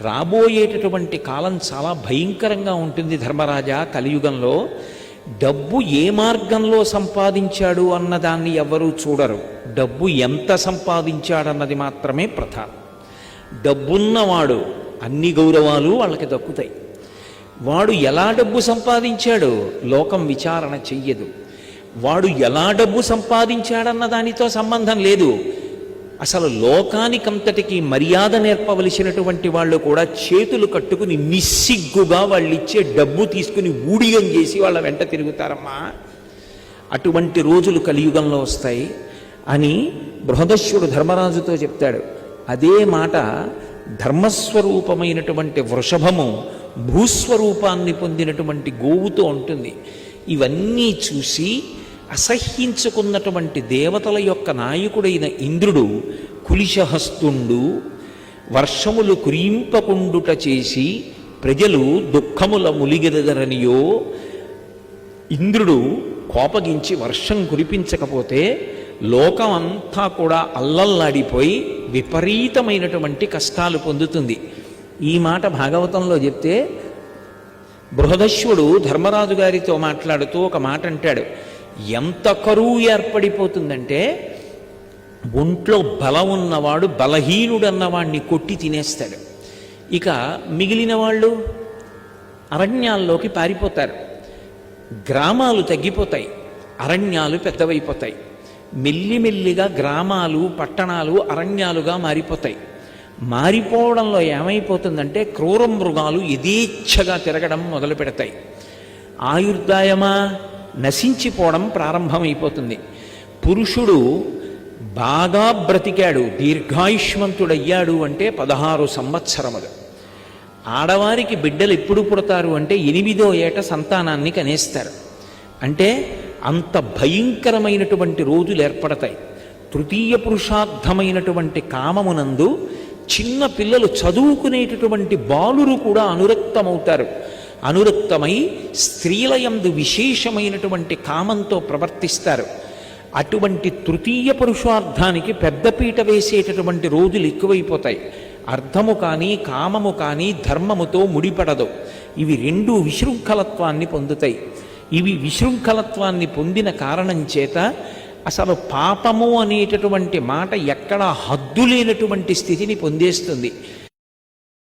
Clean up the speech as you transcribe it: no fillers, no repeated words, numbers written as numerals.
రాబోయేటటువంటి కాలం చాలా భయంకరంగా ఉంటుంది ధర్మరాజా. కలియుగంలో డబ్బు ఏ మార్గంలో సంపాదించాడు అన్నదాన్ని ఎవరూ చూడరు, డబ్బు ఎంత సంపాదించాడన్నది మాత్రమే ప్రధానం. డబ్బున్నవాడు అన్ని గౌరవాలు వాళ్ళకి దక్కుతాయి. వాడు ఎలా డబ్బు సంపాదించాడో లోకం విచారణ చెయ్యదు. వాడు ఎలా డబ్బు సంపాదించాడన్న దానితో సంబంధం లేదు. అసలు లోకానికంతటికీ మర్యాద నేర్పవలసినటువంటి వాళ్ళు కూడా చేతులు కట్టుకుని నిస్సిగ్గుగా వాళ్ళు ఇచ్చే డబ్బు తీసుకుని ఊడిగం చేసి వాళ్ళ వెంట తిరుగుతారమ్మా. అటువంటి రోజులు కలియుగంలో వస్తాయి అని బృహదశ్వుడు ధర్మరాజుతో చెప్తాడు. అదే మాట ధర్మస్వరూపమైనటువంటి వృషభము భూస్వరూపాన్ని పొందినటువంటి గోవుతో ఉంటుంది. ఇవన్నీ చూసి అసహ్యించుకున్నటువంటి దేవతల యొక్క నాయకుడైన ఇంద్రుడు కులిశహస్తుండు వర్షములు కురింపకుండుట చేసి ప్రజలు దుఃఖముల ములిగెదరనియో. ఇంద్రుడు కోపగించి వర్షం కురిపించకపోతే లోకం అంతా కూడా అల్లల్లాడిపోయి విపరీతమైనటువంటి కష్టాలు పొందుతుంది. ఈ మాట భాగవతంలో చెప్తే బృహదశ్వుడు ధర్మరాజు గారితో మాట్లాడుతూ ఒక మాట అంటాడు. ఎంత కరువు ఏర్పడిపోతుందంటే ఒంట్లో బలం ఉన్నవాడు బలహీనుడన్నవాడిని కొట్టి తినేస్తాడు. ఇక మిగిలిన వాళ్ళు అరణ్యాల్లోకి పారిపోతారు. గ్రామాలు తగ్గిపోతాయి, అరణ్యాలు పెద్దవైపోతాయి. మెల్లిమెల్లిగా గ్రామాలు పట్టణాలు అరణ్యాలుగా మారిపోతాయి. మారిపోవడంలో ఏమైపోతుందంటే క్రూర మృగాలు యథేచ్ఛగా తిరగడం మొదలు పెడతాయి. ఆయుర్దాయమా నశించిపోవడం ప్రారంభమైపోతుంది. పురుషుడు బాగా బ్రతికాడు, దీర్ఘాయుష్మంతుడయ్యాడు అంటే 16 సంవత్సరములు. ఆడవారికి బిడ్డలు ఎప్పుడు పుడతారు అంటే 8వ ఏట సంతానాన్ని కనేస్తారు. అంటే అంత భయంకరమైనటువంటి రోజులు ఏర్పడతాయి. తృతీయ పురుషార్థమైనటువంటి కామమునందు చిన్న పిల్లలు చదువుకునేటటువంటి బాలురు కూడా అనురక్తమవుతారు. అనురక్తమై స్త్రీలయందు విశేషమైనటువంటి కామంతో ప్రవర్తిస్తారు. అటువంటి తృతీయ పురుషార్థానికి పెద్దపీట వేసేటటువంటి రోజులు ఎక్కువైపోతాయి. అర్థము కానీ కామము కానీ ధర్మముతో ముడిపడదు. ఇవి రెండు విశృంఖలత్వాన్ని పొందుతాయి. ఇవి విశృంఖలత్వాన్ని పొందిన కారణం చేత అసలు పాపము అనేటటువంటి మాట ఎక్కడా హద్దు లేనటువంటి స్థితిని పొందేస్తుంది.